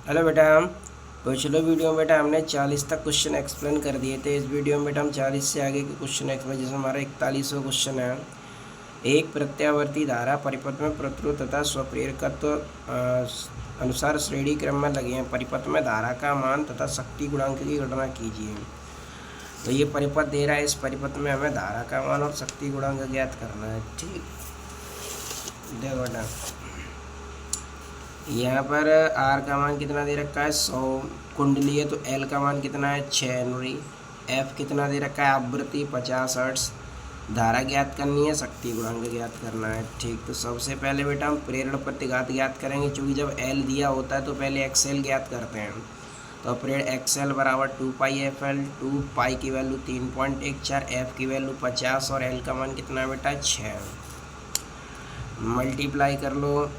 Hello बेटा। पिछले video में बेटा हमने 40 तक क्वेश्चन एक्सप्लेन कर दिए थे। इस वीडियो में बेटा हम 40 से आगे के क्वेश्चन एक्सप्लेन, जैसे हमारा 41वां क्वेश्चन है। एक प्रत्यावर्ती धारा परिपथ में प्रतिरोध तथा स्वप्रेरकत्व अनुसार श्रेणी क्रम में लगे हैं। परिपथ में धारा का मान तथा शक्ति गुणांक की गणना कीजिए। तो ये परिपथ दे रहा है, इस परिपथ में हमें धारा का मान और शक्ति गुणांक ज्ञात करना है। ठीक, देखो बेटा यहाँ पर आर का मान कितना दे रखा है 100 कुंडली है, तो एल का मान कितना है 6 हेनरी। एफ कितना दे रखा है आवृत्ति 50 हर्ट्ज। धारा ज्ञात करनी है, शक्ति गुणांक ज्ञात करना है। ठीक, तो सबसे पहले बेटा हम प्रेरण प्रतिघात ज्ञात करेंगे, क्योंकि जब एल दिया होता है तो पहले एक्सएल ज्ञात करते हैं। तो प्रेरण एक्सएल बराबर 2πfl। 2 पाई की वैल्यू 3.14, एफ की वैल्यू 50 और एल का मान कितना है बेटा 6। मल्टीप्लाई कर लो,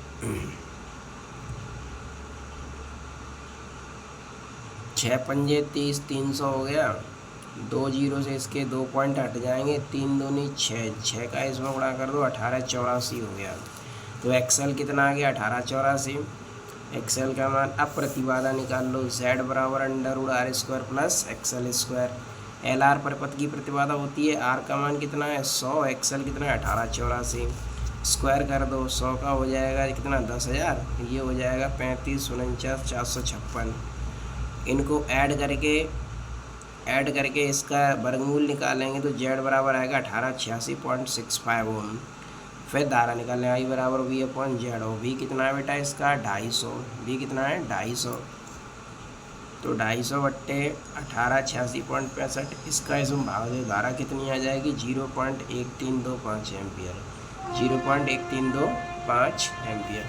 6 पंजे 30, 300 हो गया। 2 जीरो से इसके 2 पॉइंट हट जाएंगे, 3 दूनी 6, 6 का इसमें गुणा कर दो 1884 हो गया। तो एक्सएल कितना आ गया 1884। एक्सएल का मान, अब प्रतिबाधा निकाल लो। जेड बराबर √r² plus XL square. L R परिपथ की प्रतिबाधा होती है। आर का मान कितना है 100, एक्सएल कितना है 1884। स्क्वायर कर दो, 100 का हो जाएगा कितना 10,000, ये हो जाएगा 3549,456। इनको ऐड करके इसका वर्गमूल निकालेंगे तो जेड बराबर आएगा 1886.65 ओम। फिर धारा निकालें, आई बराबर वी अपॉन जेड। हो वी कितना है बेटा इसका 250। वी कितना है 250, तो 250 बट्टे 1886.65, इसका इसमें भाग दे, धारा कितनी आ जाएगी 0.1325 एम्पियर। 0.1325 एम्पियर।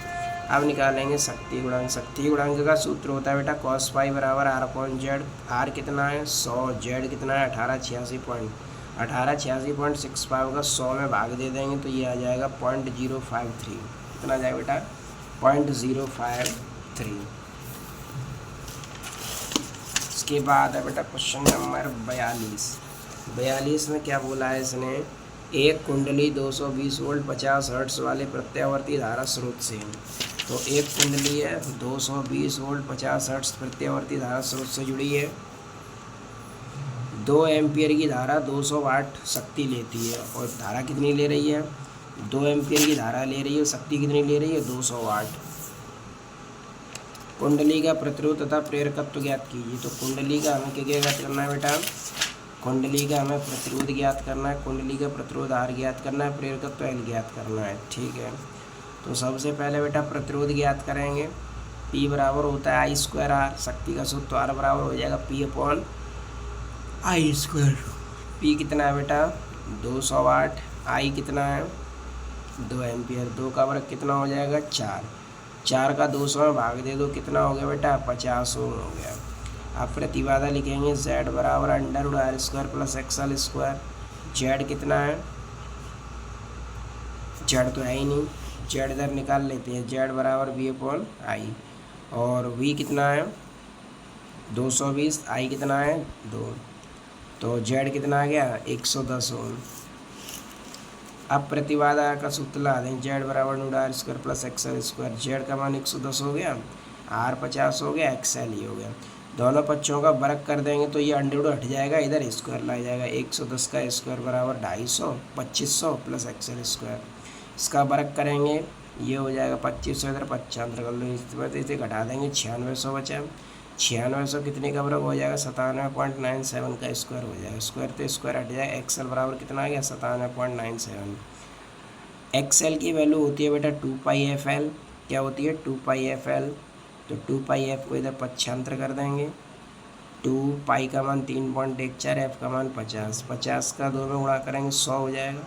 अब निकालेंगे शक्ति गुणांक। शक्ति गुणांक का सूत्र होता है बेटा cos पाई बराबर r अपॉन जेड। आर कितना है 100, जेड कितना है 1886.65 का 100 में भाग दे देंगे तो ये आ जाएगा 0.053। कितना आ जाएगा बेटा 0.053। इसके बाद है बेटा क्वेश्चन नंबर 42 में क्या बोला है इसने, एक कुंडली 220 वोल्ट 50 हर्ट्ज वाले प्रत्यावर्ती धारा स्रोत से। तो एक कुंडली है 220 वोल्ट 50 हर्ट्ज प्रत्यावर्ती धारा स्रोत से जुड़ी है। 2 एम्पियर की धारा 200 वाट शक्ति लेती है, और धारा कितनी ले रही है 2 एम्पियर की धारा ले रही है, शक्ति कितनी ले रही है 200 वाट। कुंडली का प्रतिरोध तथा प्रेरकत्व ज्ञात कीजिए। तो कुंडली का हमें क्या ज्ञात करना है बेटा, कुंडली का हमें प्रतिरोध ज्ञात करना है। कुंडली का प्रतिरोध आर ज्ञात करना है, प्रेरकत्व एल ज्ञात करना है। ठीक है, तो सबसे पहले बेटा प्रतिरोध ज्ञात करेंगे। P बराबर होता है I² R। शक्ति का सूत्र तो R बराबर हो जाएगा P अपॉन I²। P कितना है बेटा 200 वाट। I कितना है 2 एम्पियर। 2 का वर्ग कितना हो जाएगा 4। 4 का 200 में भाग दे दो, कितना हो गया बेटा 50 ओम हो गया। अब प्रतिबाधा लिखेंगे, Z बराबर √r² plus XL square. Z कितना है, जेड तो है ही नहीं, जेड इधर निकाल लेते हैं। जेड बराबर वी अपॉन आई, और वी कितना है 220, आई कितना है 2, तो जेड कितना आ गया 110 ओम। अब प्रतिबाधा का सूत्र ला दें, जेड बराबर √r² plus XL square. Z का मान 110 हो गया, आर 50 हो गया, एक्सएल ही हो गया। दोनों पक्षों का वर्ग कर देंगे तो ये अंडर हट जाएगा, इधर स्क्वायर ला जाएगा। 110 का स्क्वायर बराबर 250, 2500 प्लस एक्सएल स्क्वायर। इसका वर्ग करेंगे, ये हो जाएगा 2500, इधर 95 कर लो, इसे घटा देंगे 9600 बचा। 9600 कितने का वर्ग हो जाएगा 97.97 का स्क्वायर हो जाएगा। स्क्वायर तो स्क्वायर हट जाएगा। एक्सएल बराबर कितना आ गया 97.97। एक्सएल की वैल्यू होती है बेटा 2πfl। क्या होती है 2πfl, तो 2πf को इधर पक्षांतर कर देंगे। 2 पाई का मान 3.14, एफ का मान 50। 50 का 2 में गुणा करेंगे 100 हो जाएगा,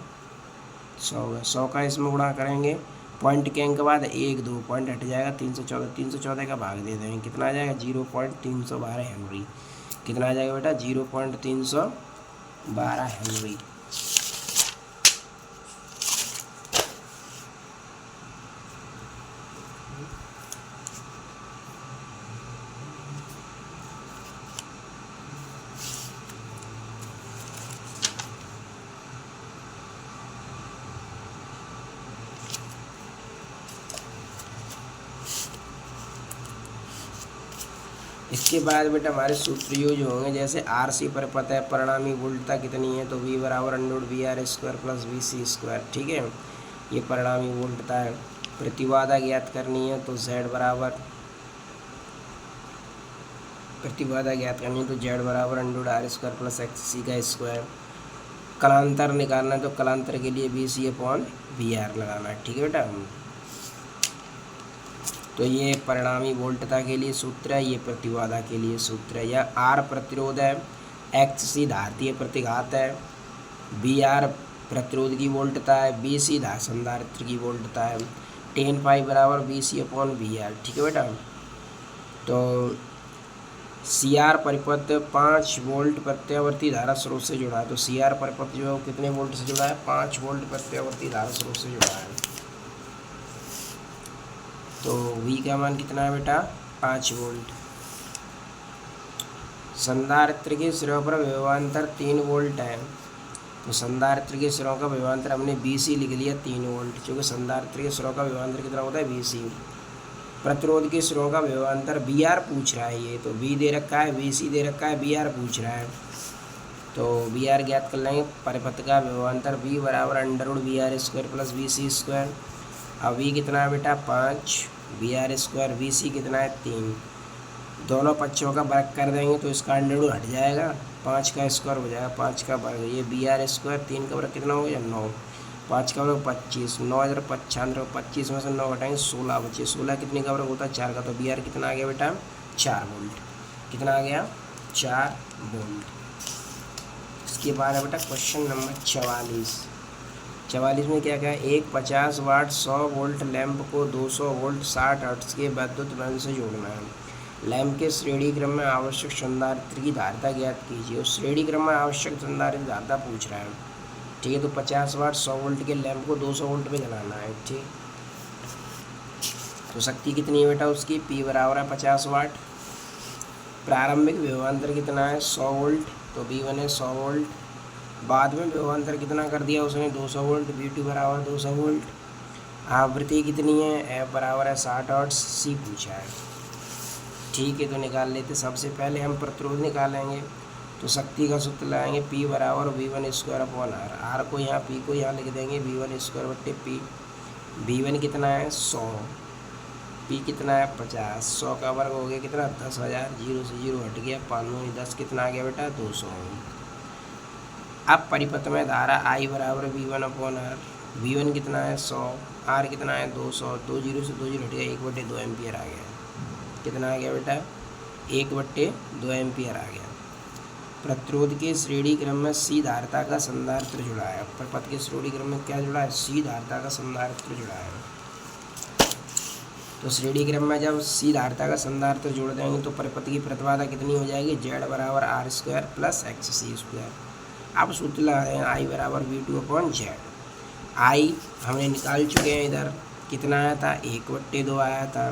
100 होगा। 100 का इसमें गुणा करेंगे, पॉइंट के अंक के बाद 1 2 पॉइंट हट जाएगा, 314। 314 का भाग दे देंगे, कितना आ जाएगा 0.312 हेनरी। कितना आ जाएगा बेटा 0.312 हेनरी। इसके बाद बेटा हमारे सूत्र यूज होंगे, जैसे आर सी पर पता है परिणामी वोल्टता कितनी है, तो वी बराबर under V R square plus V C square. ठीक है, ये परिणामी वोल्टता है। प्रतिबाधा ज्ञात करनी है तो जेड बराबर, प्रतिबाधा ज्ञात करनी है तो जेड बराबर under R square plus X C का स्क्वायर। कलांतर निकालना है तो कलांतर के लिए B C upon V R लगाना है। ठीक है बेटा, तो ये परिणामी वोल्टता के लिए सूत्र है, ये प्रतिबाधा के लिए सूत्र है। या आर प्रतिरोध है, एक्स सी धारतीय प्रतिघात है, बी आर प्रतिरोध की वोल्टता है, बी सी संधारित्र की वोल्टता है। टेन पाई बराबर B C upon V R. ठीक है बेटा, तो सी आर परिपथ 5 वोल्ट प्रत्यावर्ती धारा स्रोत से जुड़ा है। तो सी आर परिपथ जो है वो कितने वोल्ट से जुड़ा है, 5 वोल्ट प्रत्यावर्ती धारा स्रोत से जुड़ा है। तो V का मान कितना है बेटा, 5 वोल्ट। संधारित्र के सिरों पर विभवांतर 3 वोल्ट है, तो संधारित्र के सिरों का विभवांतर हमने BC लिख लिया 3 वोल्ट, क्योंकि संधारित्र के सिरों का विभवांतर कितना होता है BC। प्रतिरोध के सिरों का विभवांतर BR पूछ रहा है, ये तो B दे रखा है, BC दे रखा है, BR पूछ रहा है, तो BR ज्ञात कर लेंगे। परिपथ का विभवांतर B बराबर under root V R square plus BC square. अब V कितना है बेटा 5, BR स्क्वायर, BC कितना है 3। दोनों पक्षों का वर्ग कर देंगे तो इसका अंडर रूट हट जाएगा, 5 का स्क्वायर हो जाएगा, 5 का वर्ग। ये BR स्क्वायर 3 का वर्ग कितना हो गया 9, 5 का वर्ग 25, 9 इधर 95, 25 में से 9 घटाएंगे 16 बचे। 16 कितने का वर्ग होता है 4 का, तो BR कितना आ गया बेटा 4 वोल्ट। कितना आ गया 4 वोल्ट। इसके बाद है बेटा क्वेश्चन नंबर 44 में क्या कहा, एक 50 वाट 100 वोल्ट लैंप को 200 वोल्ट 60 हर्ट्ज के विद्युत बल से जोड़ना है। लैंप के श्रेणी क्रम में आवश्यक संधारित्र की धारिता ज्ञात कीजिए। और श्रेणी क्रम में आवश्यक संधारित्र धारिता पूछ रहा है। ठीक है, तो 50 वाट 100 वोल्ट के लैंप को 200 वोल्ट में जलाना है। ठीक, तो शक्ति कितनी है बेटा उसकी, P बराबर है 50 वाट। प्रारंभिक विभवांतर कितना है 100 वोल्ट, तो V1 है 100 वोल्ट। बाद में विभवांतर कितना कर दिया उसने 200 वोल्ट, V2 बराबर 200 वोल्ट। आवृत्ति कितनी है, F बराबर है 60 हर्ट्ज, C पूछा है। ठीक है, तो निकाल लेते। सबसे पहले हम प्रतिरोध निकालेंगे, तो शक्ति का सूत्र लगाएंगे P बराबर V1 स्क्वायर अपॉन R। को यहाँ P को यहाँ लिख देंगे V1 स्क्वायर बट्टे P। V1 कितना है 100, P कितना है 50, 100 का वर्ग हो गया कितना 10,000, 0 से 0 हट गया, 5 10 कितना आ गया बेटा 200। अब परिपथ में धारा I बराबर V1 अपॉन R। V1 कितना है 100, R कितना है 200, 2 0 से 2 0 हट गया, 1/2 एम्पियर आ गया। कितना आ गया बेटा 1/2 एम्पियर आ गया। प्रतिरोध के श्रेणी क्रम में C धारिता का संधारित्र जुड़ा है। परिपथ के श्रेणी क्रम में क्या जुड़ा है, C धारिता का संधारित्र जुड़ा है। तो श्रेणी क्रम में जब C धारिता का संधारित्र जोड़ देंगे तो परिपथ की प्रतिबाधा कितनी हो जाएगी, Z बराबर R square plus XC square. अब सूत्र लगाएंगे I बराबर V2 अपॉन Z। I हमने निकाल चुके हैं, इधर कितना आया था 1/2 आया था।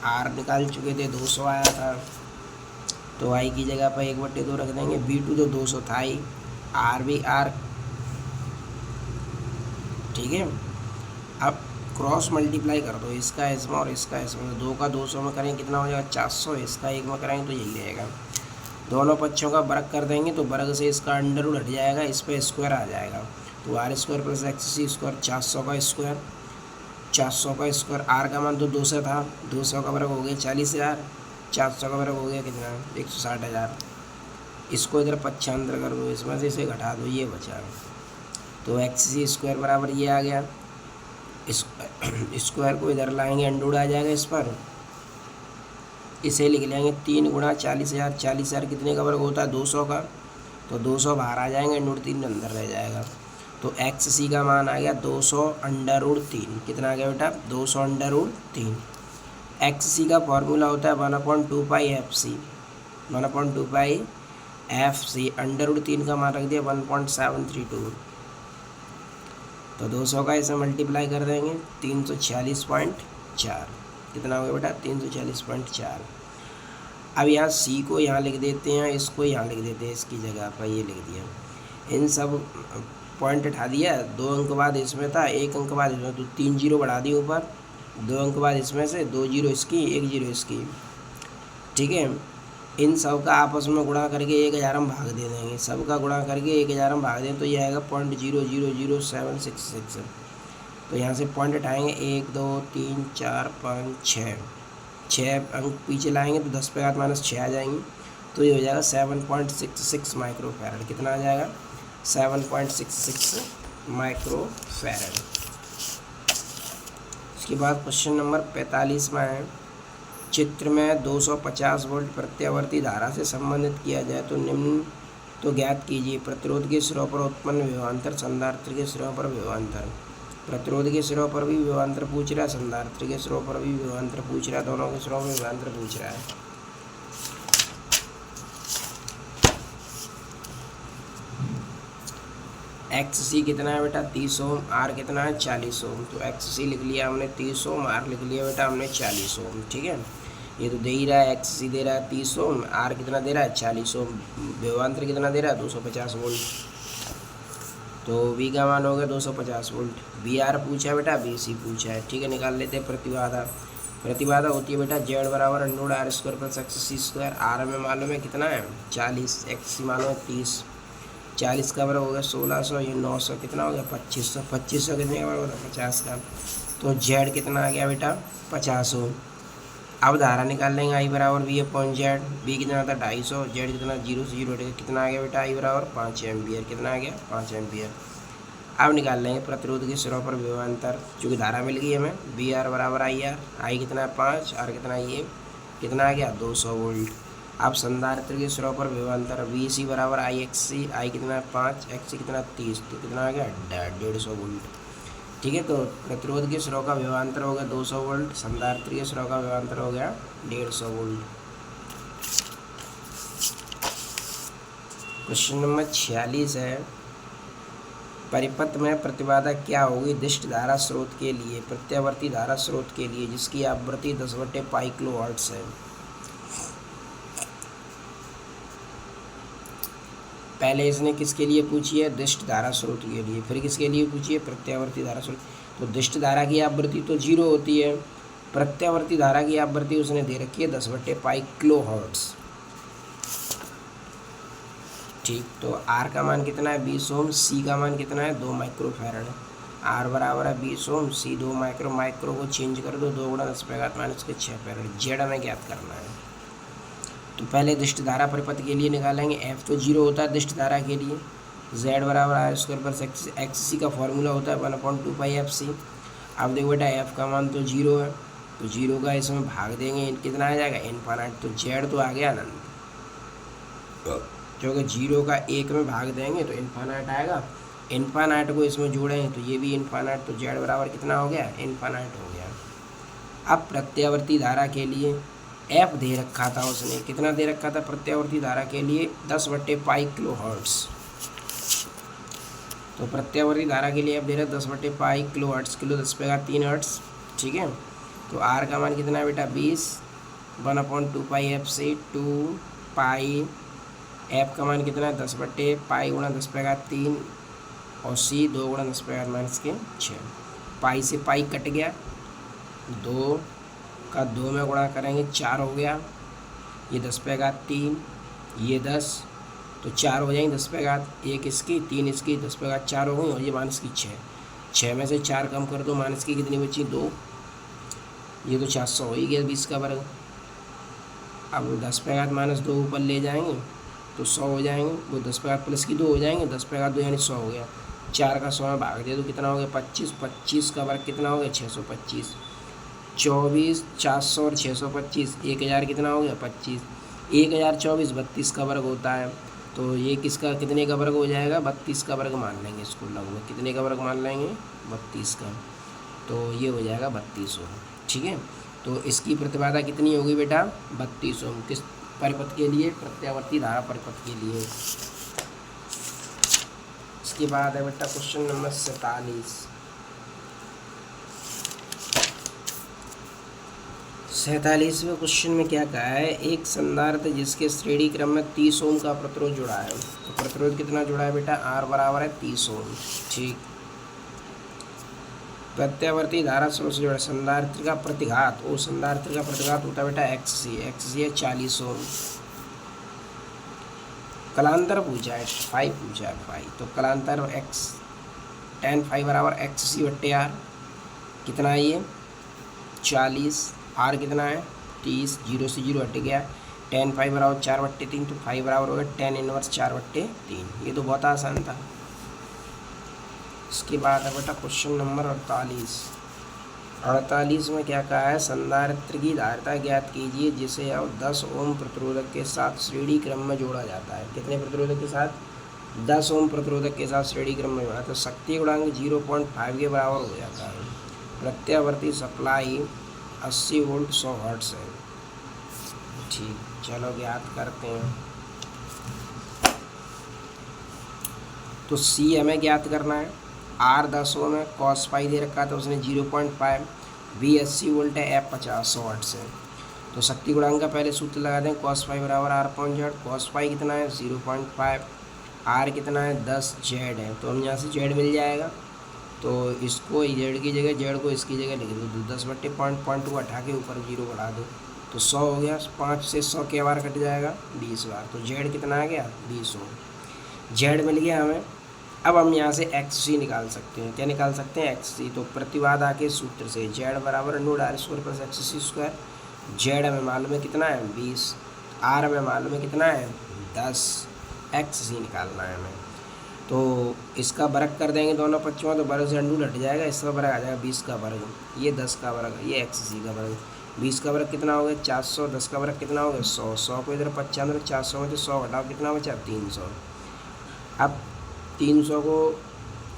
R निकाल चुके थे 200 आया था, तो I की जगह पर 1/2 रख देंगे। V2 तो 200 था ही, R भी R। ठीक है, अब क्रॉस मल्टीप्लाई कर दो, इसका इसमें और इसका इसमें, 2 का 200 में करेंगे कितना हो जाएगा 400, इसका 1 में करेंगे तो यही रहेगा। दोनों पक्षों का वर्ग कर देंगे तो वर्ग से इसका अंडर रूट हट जाएगा, इस पर स्क्वायर आ जाएगा, तो R square plus XC square 400 का स्क्वायर, 400 का स्क्वायर। R का मान तो 200 था, 200 का वर्ग हो गया 40,000, 400 का वर्ग हो गया कितना 160,000। इसको इधर पक्षांतर कर दो, इसमें से इसे घटा दो, ये बचा, तो XC स्क्वायर बराबर ये आ गया। इस स्क्वायर को इधर लाएंगे अंडर रूट आ जाएगा इस पर, इसे लिख लेंगे 3 गुणा 40,000। 40,000 कितने का वर्ग होता है 200 का, तो 200 बाहर आ जाएंगे, अंडर रूट 3 अंदर रह जाएगा, तो XC का मान आ गया 200 अंडर रूट 3। कितना आ गया बेटा 200 अंडर रूट 3। XC का फॉर्मूला होता है 1/2 पाई FC, 1/2 पाई FC। अंडर रूट 3 का मान रख दिया 1.732, तो 200 का इसे मल्टीप्लाई कर देंगे 346.4। कितना हो गया बेटा 346.4। अब यहाँ C को यहाँ लिख देते हैं, इसको यहाँ लिख देते हैं, इसकी जगह पर ये लिख दिया। इन सब पॉइंट हटा दिया, 2 अंक बाद इसमें था, 1 अंक बाद इसमें, तो 3 0 बढ़ा दिए ऊपर, 2 अंक बाद इसमें से 2 0 इसकी 1 0 इसकी। ठीक है, इन सब का आपस में गुणा करके 1000 हम भाग दे देंगे, सबका गुणा करके 1000 हम भाग दें तो ये आएगा 0.00766। तो यहाँ से पॉइंट हटाएंगे 1 2 3 4 5 6 अंक पीछे लाएंगे तो 10 पे घात माइनस 6 आ जाएंगी। तो ये हो जाएगा 7.66 माइक्रोफैरड। कितना आ जाएगा? 7.66 माइक्रोफैरड। उसके बाद क्वेश्चन नंबर 45 में है, चित्र में 250 वोल्ट प्रत्यावर्ती धारा से संबंधित किया जाए तो निम्न तो ज्ञात कीजिए। प्रतिरोध के सिरों पर उत्पन्न विभवांतर, संधारित्र के सिरों पर विभवांतर। प्रतिरोध के सिरों पर भी विभवांतर पूछ रहा है, संधारित्र के सिरों पर भी विभवांतर पूछ रहा है, दोनों के सिरों में विभवांतर पूछ रहा है। एक्स सी कितना है बेटा? 30 ओम। आर कितना है? 40 ओम। तो एक्स सी लिख लिया हमने 30 ओम, आर लिख लिया बेटा हमने 40 ओम। ठीक है, ये तो दे ही रहा है, एक्स सी दे रहा है 30 ओम, आर कितना दे रहा है? 40 ओम। विभवांतर कितना दे रहा है? 250 वोल्ट। तो वी का मान हो गया 250 वोल्ट। बी आर पूछा है बेटा, बी सी पूछा है। ठीक है, निकाल लेते हैं प्रतिबाधा। प्रतिबाधा होती है बेटा जेड बराबर under R square plus X C square. R में मालूम है कितना है? 40। एक्स सी मालूम है 30। 40 का बराबर हो गया 1600, ये 900 कितना हो गया? 2500। 2500 कितने का बराबर होगा? 50 का। तो जेड कितना आ गया बेटा? 50 ओम। अब धारा निकाल लेंगे आई बराबर वी अपॉन जेड। बी कितना था? 250। जेड कितना? 0 से 0 हटेगा, कितना आ गया बेटा? आई बराबर 5 एम्पियर। कितना आ गया? 5 एम्पियर। अब निकाल लेंगे प्रतिरोध के सिरों पर विभवांतर, चूँकि धारा मिल गई हमें। बी आर बराबर आई आर। आई कितना है? 5। आर कितना है? ये कितना आ गया? 200 वोल्ट। अब संधारित्र के सिरों पर विभवांतर वी सी बराबर आई एक्स सी। आई कितना है? 5। एक्स सी कितना? 30। तो कितना आ गया? 150 वोल्ट। ठीक है, तो प्रतिरोध के सिरों का विभवांतर हो गया 200 वोल्ट, संधारित्र के सिरों का विभवांतर हो गया 150 वोल्ट। क्वेश्चन नंबर 46 है, परिपथ में प्रतिबाधा क्या होगी दिष्ट धारा स्रोत के लिए, प्रत्यावर्ती धारा स्रोत के लिए, जिसकी आवृत्ति 10/π किलोहर्ट्ज़ है। पहले इसने किसके लिए पूछी है? दिष्ट धारा स्रोत के लिए। फिर किसके लिए पूछी है? प्रत्यावर्ती धारा स्रोत। तो दिष्ट धारा की आवृत्ति तो 0 होती है, प्रत्यावर्ती धारा की आवृत्ति उसने दे रखी है 10/π किलोहर्ट्ज़। ठीक, तो आर का मान कितना है? 20 ओम। सी का मान कितना है? 2 माइक्रोफैरड। आर बराबर है 20 ओम, सी 2 माइक्रो को चेंज कर दो, 2 × 10⁻⁶ फैरड। जेड हमें ज्ञात करना है। तो पहले दिष्ट धारा परिपथ के लिए निकालेंगे। एफ तो 0 होता है दिष्ट धारा के लिए। जेड बराबर are square plus X C का फॉर्मूला होता है 1/2π एफ सी। अब देखो बेटा एफ का मान तो 0 है, तो 0 का इसमें भाग देंगे, कितना आ जाएगा? इनफाइनाइट। तो जेड तो आ गया अनंत, क्योंकि 0 का 1 में भाग देंगे तो इनफाइनाइट आएगा। इनफाइनाइट को इसमें जोड़ें तो ये भी इनफाइनाइट, तो जेड बराबर कितना हो गया? इनफाइनाइट हो गया। अब प्रत्यावर्ती धारा के लिए एफ दे रखा था उसने, कितना दे रखा था प्रत्यावर्ती धारा के लिए? 10/π किलोहर्ट्ज़। तो प्रत्यावर्ती धारा के लिए एफ दे रहा है 10/π किलोहर्ट्ज़। Kilo 10⁻³ hertz. ठीक है, तो आर का मान कितना है बेटा? 20। 1/2π एफ से 2π। एफ का मान कितना है? 10/π × 10⁻³ और सी 2 × 10⁻⁻⁶। पाई से पाई कट गया, 2 का 2 में गुणा करेंगे 4 हो गया, ये 10⁻3, ये 10, तो 4 हो जाएंगे 10⁻1 इसकी, 3 इसकी, 10⁻4 हो गई, और ये माइनस की 6। 6 में से 4 कम कर दो, माइनस की कितनी बची? 2। ये तो 400 हो ही गया 20 का वर्ग। अब 10⁻−2 ऊपर ले जाएंगे तो 100 हो जाएंगे, वो 10⁻+ की 2 हो जाएंगे, 10⁻2 यानी 100 हो गया। 4 का 100 में भाग दे दो, कितना हो गया? 25। 25 का वर्ग कितना हो गया? 625। 24, 400 और 625, 1000 कितना हो गया? 25। 1024 32 का वर्ग होता है, तो ये किसका कितने का वर्ग हो जाएगा? 32 का वर्ग मान लेंगे इसको, लगभग कितने का वर्ग मान लेंगे? 32 का। तो ये हो जाएगा 32 ओम। ठीक है, तो इसकी प्रतिबाधा कितनी होगी बेटा? 32 ओम। किस परिपथ के लिए? प्रत्यावर्ती धारा परिपथ के लिए। इसके बाद है बेटा क्वेश्चन नंबर 47। 47वें क्वेश्चन में क्या कहा है? एक संधारित्र जिसके श्रेणी क्रम में 30 ओम का प्रतिरोध जुड़ा है। तो प्रतिरोध कितना जुड़ा है बेटा? आर बराबर है 30 ओम। ठीक, प्रत्यावर्ती धारा स्रोत से जुड़ा संधारित्र का प्रतिघात, वो संधारित्र का प्रतिघात होता है बेटा एक्स सी। एक्स सी है 40 ओम। कलांतर पूछा है, फाई पूछा है, फाई। तो कलांतर एक्स tan फाई बराबर एक्स सी बट्टे आर, कितना है ये 40, आर कितना है 30, 0 से 0 हट गया, tan फाई बराबर 4/3, तो फाई बराबर हो गया tan इनवर्स 4/3। ये तो बहुत आसान था। इसके बाद है बेटा क्वेश्चन नंबर 48 में क्या कहा है, संधारित्र की धारिता ज्ञात कीजिए जिसे अब 10 ओम प्रतिरोधक के साथ श्रेणी क्रम में जोड़ा जाता है। कितने प्रतिरोधक के साथ, 10 ओम प्रतिरोधक के साथ श्रेणी क्रम में जोड़ा, तो शक्ति गुणांक 0.5 के बराबर हो जाता है। प्रत्यावर्ती सप्लाई 80 वोल्ट 100 हर्ट्ज है। ठीक, चलो ज्ञात करते हैं। तो सी हमें ज्ञात करना है, आर 10 ओम है, कॉस पाई दे रखा था उसने 0.5, वी 80 वोल्ट है, एफ 50 100 हर्ट्ज है। तो शक्ति गुणांक का पहले सूत्र लगा दें, कॉस पाई बराबर R upon Z. Cos phi कितना है 0.5, आर कितना है 10, जेड है, तो हम यहाँ से जेड मिल जाएगा। तो इसको जेड की जगह, जेड को इसकी जगह लिख दो, 10/0.2 हटा के ऊपर 0 बढ़ा दो, तो 100 हो गया। 5 से 100 के बार कट जाएगा 20 बार, तो जेड कितना आ गया 20 ओम। जेड मिल गया हमें। अब हम यहाँ से एक्स सी निकाल सकते हैं। क्या निकाल सकते हैं, एक्स सी। तो प्रतिबाधा के सूत्र से जेड बराबर √r² + XC²। जेड हमें मालूम है कितना है 20, आर हमें मालूम है कितना है 10, एक्स सी निकालना है हमें। तो इसका वर्ग कर देंगे दोनों पक्षों में, तो वर्ग से अंडू हट जाएगा, इसका वर्ग आ जाएगा 20 का वर्ग, ये 10 का वर्ग, ये एक्स सी का वर्ग। 20 का वर्ग कितना हो गया 400, 10 का वर्ग कितना हो गया 100, 100 को इधर 95, 400 में से 100 घटाओ कितना बचा 300। अब 300 को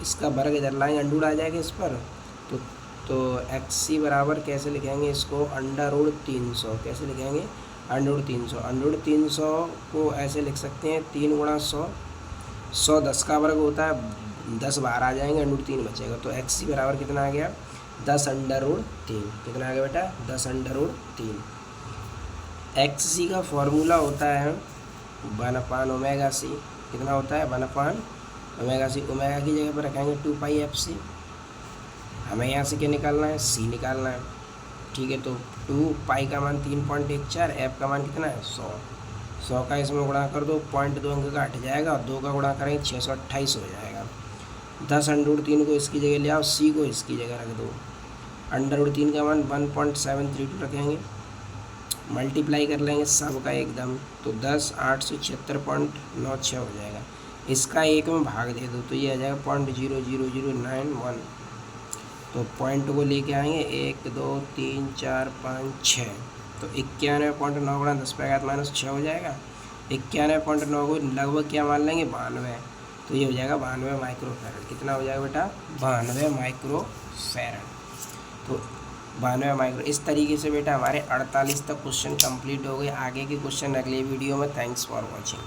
इसका वर्ग इधर लाएंगे, अंडूड आ जाएगा इस पर। तो एक्स सी बराबर कैसे लिखेंगे इसको, √300। कैसे लिखेंगे, √300। √300 को ऐसे लिख सकते हैं 3 × 100, 100 10 का वर्ग होता है, 10 बाहर आ जाएंगे, √3 बचेगा। तो एक्स सी बराबर कितना आ गया 10√3। कितना आ गया बेटा 10√3। एक्स सी का फॉर्मूला होता है 1/ω_c। कितना होता है 1/ω_c। ओमेगा की जगह पर रखेंगे 2πfc। हमें यहाँ से क्या निकालना है, सी निकालना है। ठीक है, तो 2π का मान 3.14, एफ का मान कितना है 100। 100 का इसमें गुणा कर दो, 0.2 अंक का हट जाएगा, और 2 का गुणा करेंगे 628 हो जाएगा। 10√3 को इसकी जगह ले आओ, सी को इसकी जगह रख दो। √3 का मान 1.732 रखेंगे, मल्टीप्लाई कर लेंगे सब का एकदम, तो 10 8 से 76.96 हो जाएगा। इसका 1 में भाग दे दो, तो ये आ जाएगा 0.00091। तो पॉइंट को लेके आएंगे 1 2 3 4 5 6, तो 91.9 × 10⁻⁻6 हो जाएगा। 91.9 को लगभग क्या मान लेंगे 92, तो ये हो जाएगा 92 माइक्रोफैरड। कितना हो जाएगा बेटा 92 माइक्रोफैरड। तो 92 माइक्रो। इस तरीके से बेटा हमारे 48 तक क्वेश्चन कंप्लीट हो गए। आगे के क्वेश्चन अगले वीडियो में। Thanks for watching.